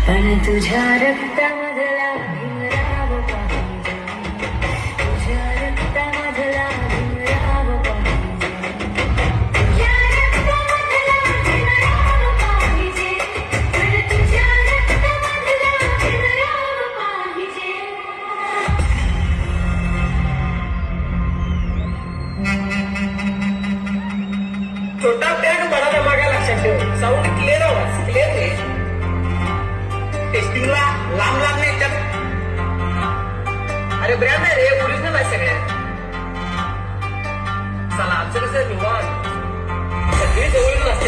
पण तुझ्या रक्तामधला भीमराव पाहिजे, तुझ्या रक्तामधला भीमराव पाहिजे, तुझ्या रक्तामधला भीमराव पाहिजे, पण तुझ्या रक्तामधला भीमराव पाहिजे. छोटा टॅग बडा धमाका लक्षात ठेव. साऊंड क्लिअर आवाज क्लिअर रे. टेस्टिंगला लांब लांब नाही त्यात. अरे ब्रँड आहे रे, ओरिजिनल आहे सगळ्यात. चला आमचं कसं निवांत सगळी जवळ नसते.